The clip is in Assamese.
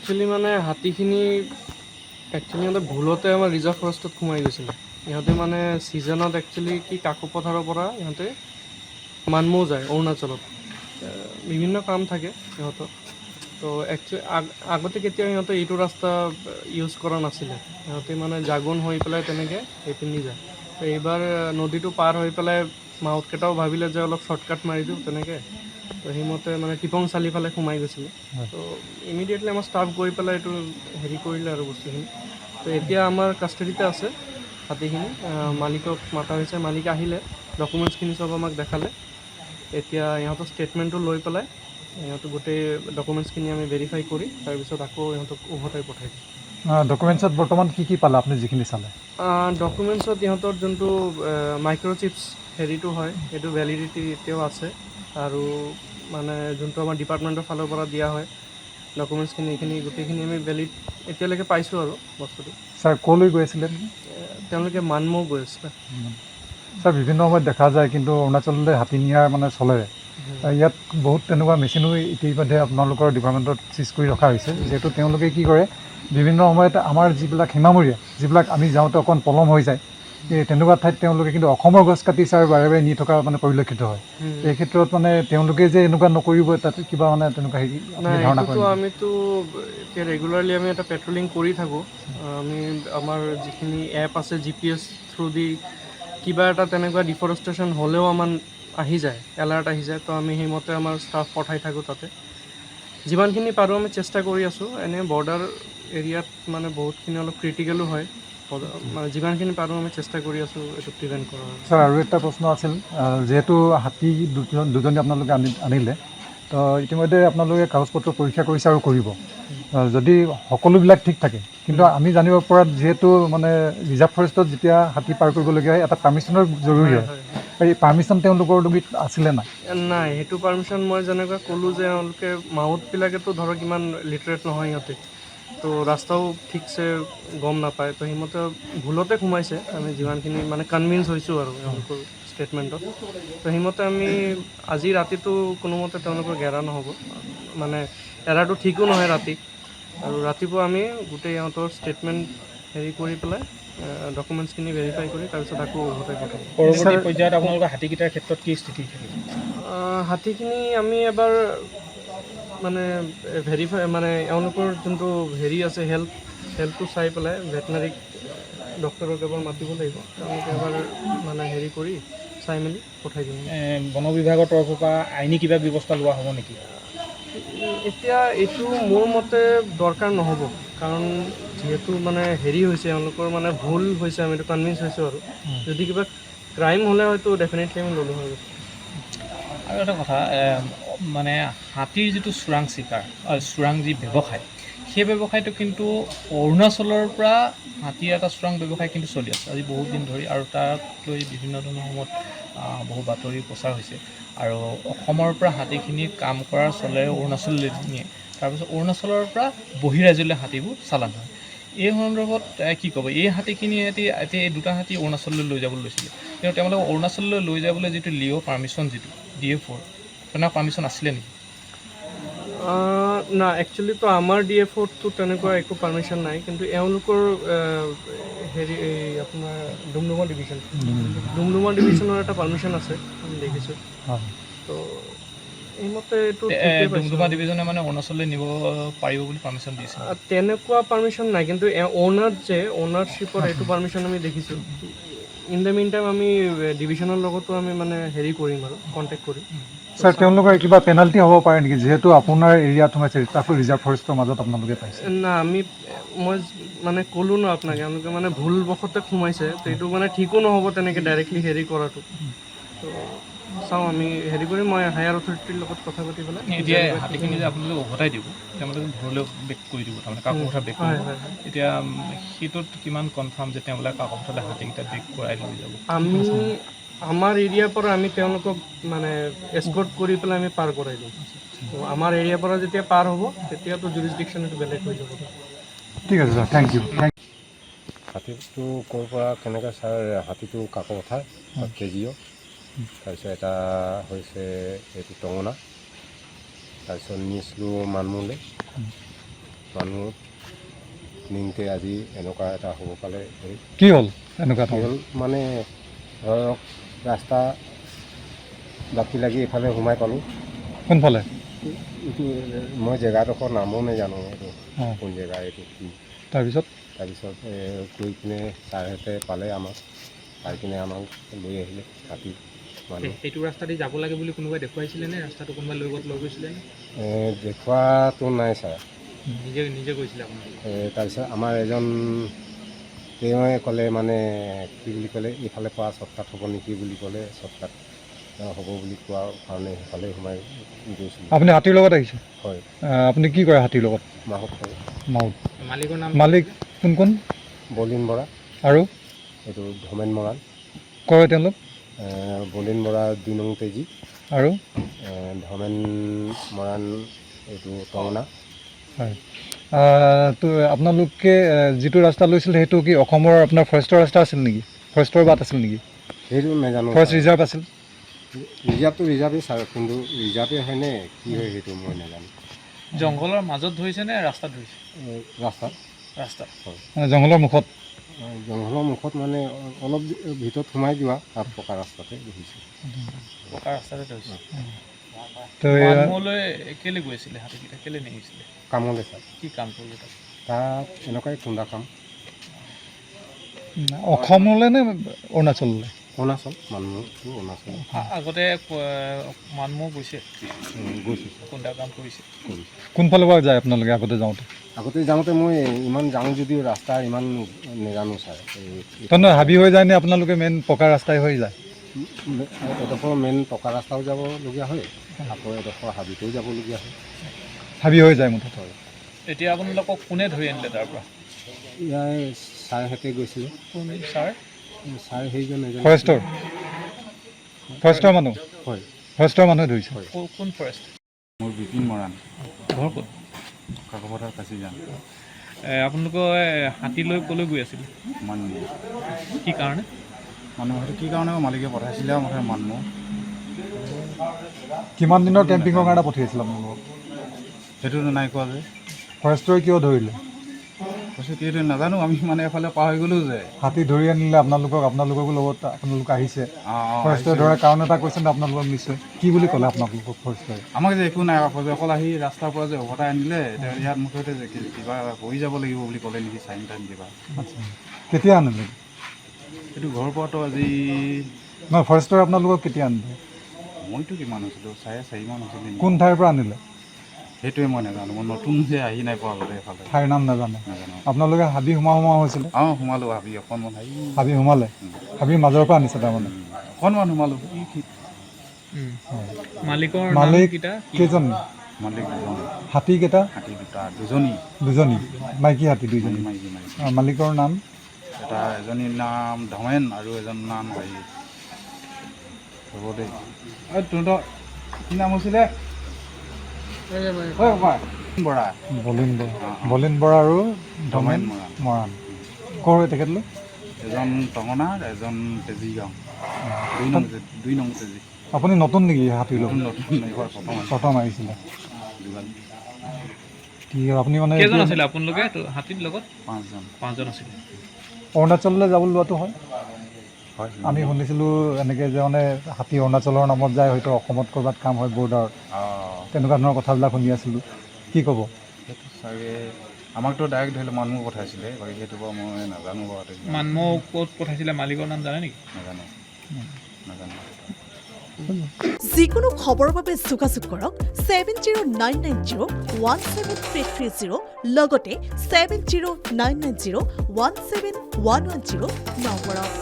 একচুৱেলি মানে হাতীখিনি সিহঁতে ভুলতে আমাৰ ৰিজাৰ্ভ ফৰেষ্টত সোমাই গৈছিলে। ইহঁতে মানে ছিজনত একচুৱেলি কি কাকো পথাৰৰ পৰা ইহঁতে মানমৌ যায় অৰুণাচলত, বিভিন্ন কাম থাকে সিহঁতৰ। তো একচুৱেলি আগতে কেতিয়াও সিহঁতে এইটো ৰাস্তা ইউজ কৰা নাছিলে। সিহঁতে মানে জাগোন হৈ পেলাই তেনেকৈ এইপিনি যায়। তো এইবাৰ নদীটো পাৰ হৈ পেলাই মাউতকেইটাও ভাবিলে যে অলপ শ্বৰ্টকাট মাৰি দিওঁ তেনেকৈ। তো সেইমতে মানে টিপং চালি ফালে সোমাই গৈছিলে। তো ইমিডিয়েটলি আমাৰ ষ্টাফ গৈ পেলাই এইটো হেৰি কৰিলে আৰু বস্তুখিনি। তো এতিয়া আমাৰ কাষ্টাডিতে আছে হাতীখিনি। মালিকক মাতা হৈছে, মালিক আহিলে, ডকুমেণ্টছখিনি চব আমাক দেখালে। এতিয়া ইহঁতৰ ষ্টেটমেণ্টটো লৈ পেলাই ইহঁতৰ গোটেই ডকুমেণ্টছখিনি আমি ভেৰিফাই কৰি তাৰপিছত আকৌ ইহঁতক উভতাই পঠাই দিম। ডকুমেণ্টছত বৰ্তমান কি পালে আপুনি যিখিনি চালে? ডকুমেণ্টছত ইহঁতৰ যোনটো মাইক্ৰ'চিপছ হেৰিটো হয় সেইটো ভেলিডিটি এতিয়াও আছে। আৰু মানে যোনটো আমাৰ ডিপাৰ্টমেণ্টৰ ফালৰ পৰা দিয়া হয় ডকুমেণ্টছখিনি, এইখিনি গোটেইখিনি আমি ভেলিড এতিয়ালৈকে পাইছোঁ আৰু বস্তুটো। ছাৰ ক'লৈ গৈ আছিলে? তেওঁলোকে মানমৌ গৈ আছিলে। ছাৰ বিভিন্ন সময়ত দেখা যায় কিন্তু অৰুণাচললৈ হাতী নিয়াৰ মানে চলে। ইয়াত বহুত তেনেকুৱা মেচিনো ইতিমধ্যে আপোনালোকৰ ডিপাৰ্টমেণ্টত চিজ কৰি ৰখা হৈছে, যিহেতু তেওঁলোকে কি কৰে বিভিন্ন সময়ত আমাৰ যিবিলাক সীমামূৰীয়া, যিবিলাক আমি যাওঁতে অকণ পলম হৈ যায়, তেনেকুৱা ঠাইত তেওঁলোকে কিন্তু অসমৰ গছ কাটি ছাৰ বাৰে বাৰে নি থকা মানে পৰিলক্ষিত হয়। এই ক্ষেত্ৰত মানে তেওঁলোকে যে এনেকুৱা নকৰিব তাত কিবা মানে তেনেকুৱা হেৰি নাই, ধাৰণা কৰে এইটোতো নেকি? আমিতো এতিয়া ৰেগুলাৰলি আমি এটা পেট্ৰলিং কৰি থাকোঁ। আমি আমাৰ যিখিনি এপ আছে GPS থ্ৰু দি কিবা এটা তেনেকুৱা ডিফৰেষ্টেশ্যন হ'লেও আমাৰ আহি যায়, এলাৰ্ট আহি যায়। তো আমি সেইমতে আমাৰ ষ্টাফ পঠাই থাকোঁ তাতে। যিমানখিনি পাৰোঁ আমি চেষ্টা কৰি আছোঁ। এনেই বৰ্ডাৰ এৰিয়াত মানে বহুতখিনি অলপ ক্ৰিটিকেলো হয়, মানে যিমানখিনি পাৰোঁ আমি চেষ্টা কৰি আছোঁ এইটো প্ৰিভেণ্ট কৰাৰ। ছাৰ আৰু এটা প্ৰশ্ন আছিল, যিহেতু হাতী দুজনী আপোনালোকে আনিলে, তো ইতিমধ্যে আপোনালোকে কাগজ পত্ৰ পৰীক্ষা কৰিছে আৰু কৰিব। যদি সকলোবিলাক ঠিক থাকে, কিন্তু আমি জানিব পৰাত যিহেতু মানে ৰিজাৰ্ভ ফৰেষ্টত যেতিয়া হাতী পাৰ কৰিবলগীয়া হয় এটা পাৰ্মিশ্যনৰ জৰুৰী হয়, এই পাৰ্মিশ্যন তেওঁলোকৰ লগত আছিলে নাই? নাই, সেইটো পাৰ্মিশ্যন মই যেনেকৈ ক'লোঁ যে তেওঁলোকে মাউথবিলাকেতো ধৰক ইমান লিটাৰেট নহয় সিহঁতে, তো ৰাস্তাও ঠিকছে গম নাপায়। তো সেইমতে ভুলতে সোমাইছে, আমি যিমানখিনি মানে কনভিন্স হৈছোঁ আৰু তেওঁলোকৰ ষ্টেটমেণ্টত। তো সেইমতে আমি আজি ৰাতিটো কোনোমতে তেওঁলোকক এৰা নহ'ব, মানে এৰাটো ঠিকো নহয় ৰাতি। আৰু ৰাতিপুৱা আমি গোটেই ইহঁতৰ ষ্টেটমেণ্ট হেৰি কৰি পেলাই ডকুমেণ্টছখিনি ভেৰিফাই কৰি তাৰপিছত আকৌ উভতাই পঠাম। পৰৱৰ্তী পৰ্যায়ত আপোনালোকৰ হাতীকেইটাৰ ক্ষেত্ৰত কি স্থিতি থাকিব? হাতীখিনি আমি এবাৰ মানে ভেৰিফাই মানে এওঁলোকৰ যোনটো হেৰি আছে হেল্থটো চাই পেলাই ভেটেনাৰীক ডক্টৰক এবাৰ মাতিব লাগিব। তেওঁলোকে এবাৰ মানে হেৰি কৰি চাই মেলি পঠাই দিম। বন বিভাগৰ তৰফৰ পৰা আইনী কিবা ব্যৱস্থা লোৱা হ'ব নেকি? এতিয়া এইটো মোৰ মতে দৰকাৰ নহ'ব, কাৰণ যিহেতু মানে হেৰি হৈছে এওঁলোকৰ মানে ভুল হৈছে, আমি এইটো কনভিন্স হৈছোঁ। আৰু যদি কিবা ক্ৰাইম হ'লে হয়তো ডেফিনেটলি আমি ল'লোঁ হয় বস্তু। আৰু এটা কথা, মানে হাতীৰ যিটো চোৰাং চিকাৰ, চোৰাং যি ব্যৱসায়, সেই ব্যৱসায়টো কিন্তু অৰুণাচলৰ পৰা হাতীৰ এটা চোৰাং ব্যৱসায় কিন্তু চলি আছে আজি বহুত দিন ধৰি। আৰু তাক লৈ বিভিন্ন ধৰণৰ সময়ত বহু বাতৰি প্ৰচাৰ হৈছে। আৰু অসমৰ পৰা হাতীখিনি কাম কৰাৰ চলেৰে অৰুণাচললৈ নিয়ে, তাৰপিছত অৰুণাচলৰ পৰা বহিৰাজ্যলৈ হাতীবোৰ চালান হয়। এই সন্দৰ্ভত কি ক'ব? এই হাতীখিনি এতিয়া এই দুটা হাতী অৰুণাচললৈ লৈ যাবলৈ লৈছিলে, কিন্তু তেওঁলোকে অৰুণাচললৈ লৈ যাবলৈ যিটো লিঅ' পাৰ্মিশ্যন, যিটো DF4, আপোনাৰ পাৰ্মিশ্যন আছিলে নেকি? না, একচুৱেলিতো আমাৰ DF4টো তেনেকুৱা একো পাৰ্মিশ্যন নাই, কিন্তু এওঁলোকৰ হেৰি এই আপোনাৰ ডুমডুমা ডিভিশ্যনৰ এটা পাৰ্মিশ্যন আছে, আমি দেখিছোঁ। তো এইমতে এইটো ঠিকেই পাইছোঁ। ডুমডুমা ডিভিজনে মানে অৰুণাচললৈ নিব পাৰিব বুলি পাৰ্মিশ্যন দিছে? তেনেকুৱা পাৰ্মিশ্যন নাই, কিন্তু অ'নাৰশ্বিপৰ এইটো পাৰ্মিশ্যন আমি দেখিছোঁ। ইন দ্য মিন টাইম আমি ডিভিশ্যনৰ লগতো আমি মানে হেৰি কৰিম আৰু কণ্টেক্ট কৰিম। ছাৰ, তেওঁলোকৰ কিবা পেনাল্টি হ'ব পাৰে নেকি, যিহেতু আপোনাৰ এৰিয়াত সোমাইছে, তাকো ৰিজাৰ্ভ ফৰেষ্টৰ মাজত আপোনালোকে পাইছে? না, মই মানে ক'লোঁ ন আপোনাক, এওঁলোকে মানে ভুলবশতে সোমাইছে। তো এইটো মানে ঠিকো নহ'ব তেনেকৈ ডাইৰেক্টলি হেৰি কৰাটো। তো চাওঁ, আমি হেৰি কৰিম, মই হায়াৰ অথৰিটিৰ লগত কথা পাতি পেলাই। এতিয়া হাতীখিনি যে আপোনালোকে উভতাই দিব, তেওঁলোকে ঘৰলৈ বেক কৰি দিব, তাৰমানে কাকপথাৰ বেক কৰিব। এতিয়া সেইটোত কিমান কনফাৰ্ম যে তেওঁলোকে কাকপথাৰলৈ হাতীকেইটা বেক কৰাই লৈ যাব? আমি আমাৰ এৰিয়াৰ পৰা আমি তেওঁলোকক মানে এস্কৰ্ট কৰি পেলাই আমি পাৰ কৰাই দিম। তো আমাৰ এৰিয়াৰ পৰা যেতিয়া পাৰ হ'ব তেতিয়াতো জুৰিছডিকশ্যন এইটো বেলেগ হৈ যাব। ঠিক আছে ছাৰ, থেংক ইউ। হাতীটো ক'ৰ পৰা কেনেকৈ ছাৰ? হাতীটো কাকপথাৰ কেজিঅ', তাৰপিছত এটা হৈছে এইটো টঙনা, তাৰপিছত নিচলো মানমৌলে, মানুহ নিওঁতে আজি এনেকুৱা এটা হ'ব পালে এই কি হ'ল এনেকুৱা কি হ'ল মানে ধৰক ৰাস্তা বাকী লাগি এইফালে সোমাই পালোঁ। কোনফালে? এইটো মই জেগাডোখৰ নামো নাজানো, এইটো অঁ কোন জেগা এইটো কি। তাৰপিছত তাৰপিছত গৈ কিনে ছাৰহঁতে পালে আমাক, পাই কিনে আমাক লৈ আহিলে হাতী মানুহ। সেইটো ৰাস্তা দি যাব লাগে বুলি কোনোবাই দেখুৱাইছিলে নে ৰাস্তাটো কোনোবাই লৈ গৈছিলে নে দেখুৱাটো নাই ছাৰ। নিজে গৈছিলে আপোনাৰ? তাৰপিছত আমাৰ এজন তেওঁৱে ক'লে মানে কি বুলি ক'লে এইফালে পৰা শ্বৰ্টকাট হ'ব নেকি বুলি ক'লে, শ্বৰ্টকাট হ'ব বুলি কোৱাৰ কাৰণে সেইফালে সোমাই গৈছিলোঁ। আপুনি হাতীৰ লগত আহিছে? হয়। আপুনি কি কৰে হাতীৰ লগত? মাহত হয়। মাউত। মালিকৰ নাম? মালিক কোন কোন? বলিন বৰা আৰু এইটো ধমেন মৰাণ। কৰে তেওঁলোক? বলিন বৰা ২ নং তেজী আৰু ধমেন মৰাণ এইটো টঙনা। হয়। তো আপোনালোকে যিটো ৰাস্তা লৈছিলে সেইটো কি অসমৰ আপোনাৰ ফৰেষ্টৰ ৰাস্তা আছিল নেকি? ফৰেষ্টৰ বাট আছিল নেকি? সেইটো নাজানো। ফৰেষ্ট ৰিজাৰ্ভ আছিল? ৰিজাৰ্ভটো ৰিজাৰ্ভেই ছাৰ, কিন্তু ৰিজাৰ্ভেই হয়নে কি হয় সেইটো মই নাজানো। জংঘলৰ মাজত ধৰিছে নে ৰাস্তাত ধৰিছে? ৰাস্তাত। ৰাস্তাত। হয়। জংঘলৰ মুখত? জংঘলৰ মুখত মানে অলপ ভিতৰত সোমাই যোৱা তাত পকা ৰাস্তাতে দেখিছোঁ। পকা ৰাস্তাতে ধৰিছে। তো মানমৌলৈ কেলৈ গৈছিলে হাতীকেইটা, কেলৈ নিহিছিলে? কামলৈ ছাৰ। কি কাম কৰিলে তাত? তাত এনেকুৱাই খুন্দা কাম। অসমলৈ নে অৰুণাচললৈ? অৰুণাচল, মানমৌটো অৰুণাচল। আগতে মানমৌ গৈছে? গৈছোঁ ছাৰ। খুন্দা কাম কৰিছে? কৰিছোঁ। কোনফালৰ পৰা যায় আপোনালোকে আগতে যাওঁতে? আগতে যাওঁতে মই ইমান যাওঁ যদিও ৰাস্তা ইমান নাজানো ছাৰ। তাৰমানে হাবি হৈ যায় নে আপোনালোকে মেইন পকা ৰাস্তাই হৈ যায়? এডোখৰ মেইন পকা ৰাস্তাও যাবলগীয়া হয়, আকৌ এডোখৰ হাবিতেও যাবলগীয়া হয়। হাবি হৈ যায় মুঠতে? হয়। এতিয়া আপোনালোকক কোনে ধৰি আনিলে তাৰ পৰা? ইয়াৰ ছাৰহঁতে গৈছিলে। কোন ছাৰ? ছাৰ সেইজন এজন ফৰেষ্টৰ? ফৰেষ্টৰ মানুহ? হয়। ফৰেষ্টৰ মানুহে ধৰিছে? হয়। কোন ফৰেষ্ট? মোৰ বিপিন মৰাণ, ঘৰ ক'ত? কাকপথাৰ কাচিজান। আপোনালোকৰ হাতী লৈ ক'লৈ গৈ আছিলে? মানমৌ। কি কাৰণে? মানুহ হয়তো কি কাৰণে মালিকে পঠাইছিলে আৰু মুঠতে মানমৌ। কিমান দিনৰ কেম্পিঙৰ কাৰণে পঠিয়াইছিল আপোনালোকক? সেইটোতো নাই কোৱা যে। ফৰেষ্টৰে কিয় ধৰিলে? কৈছে কি এইটো নাজানো, আমি মানে এফালে পাহৰি গ'লোঁ যে। হাতী ধৰি আনিলে আপোনালোককো লগত আপোনালোক আহিছে, ফৰেষ্টৰে আহিছে। ধৰাৰ কাৰণ এটা কৈছে নে আপোনালোকক নিশ্চয়? কি বুলি ক'লে আপোনালোকক ফৰেষ্টৰে? আমাক যে একো নাই অকল আহি ৰাস্তাৰ পৰা যে উভতাই আনিলে, তেওঁ ইয়াত মুঠতে যে কিবা কৰি যাব লাগিব বুলি ক'লে নেকি, চাইন টাইন কিবা। আচ্ছা, কেতিয়া আনিলে? সেইটো ঘৰৰ পৰাতো আজি নহয়, ফৰেষ্টৰে আপোনালোকক কেতিয়া আনিলে? মইতো কিমান হৈছিলোঁ, 4:30 মান হৈছিলে নেকি। কোন ঠাইৰ পৰা আনিলে? সেইটোৱে মই নাজানো, মই নতুন যে আহি নাই পোৱা আগতে এইফালে। ঠাইৰ নাম নাজানে? নাজানো। আপোনালোকে হাবি সোমাও হৈছিলে? সোমালোঁ হাবি অকণমান হাবি সোমালে? হাবিৰ মাজৰ পৰা আনিছে তাৰমানে? অকণমান সোমালোঁ। মালিকৰ মালিক নামকেইটা? কেইজন? মালিক দুজন, হাতী কেইটা? হাতী দুজনী, দুজনী মাইকী হাতী দুইজনী। মাইকী মাইকী। মালিকৰ নাম? এজনীৰ নাম ধমেন আৰু এজনৰ নাম হ'ব দেই। তহঁতৰ কি নাম হৈছিলে? বৰা। বলিন বৰা আৰু ধমেন ধমেন মৰাণ। ক'ৰ হয় তেখেতলোক? এজন টঙনাৰ, এজন তেজী গাঁও, 2 নং তেজী। আপুনি নতুন নেকি হাতী লগত? নতুন এইবাৰ প্ৰথম আহিছিলে? যোগালী। ঠিক আছে, আপুনি মানে কেইজন আছিলে আপোনালোকে হাতীৰ লগত? 5জন আছিলে। অৰুণাচললৈ যাব লোৱাটো হয়? হয়। আমি শুনিছিলোঁ এনেকৈ যে মানে হাতী অৰুণাচলৰ নামত যায়, হয়তো অসমত ক'ৰবাত কাম হয় বৰ্ডাৰত, তেনেকুৱা ধৰণৰ কথাবিলাক শুনি আছিলোঁ। কি ক'ব? সেইটো চাগে আমাকতো ডাইৰেক্ট ধৰি লওক মানমৌ পঠাইছিলে, গতিকে সেইটো বাৰু মই নাজানো বাৰু। মানমৌ ক'ত পঠাইছিলে, মালিকৰ নাম জানে নেকি? নাজানো। যিকোনো খবৰৰ বাবে যোগাযোগ কৰক 7099017330 লগতে 7099017110 নম্বৰত।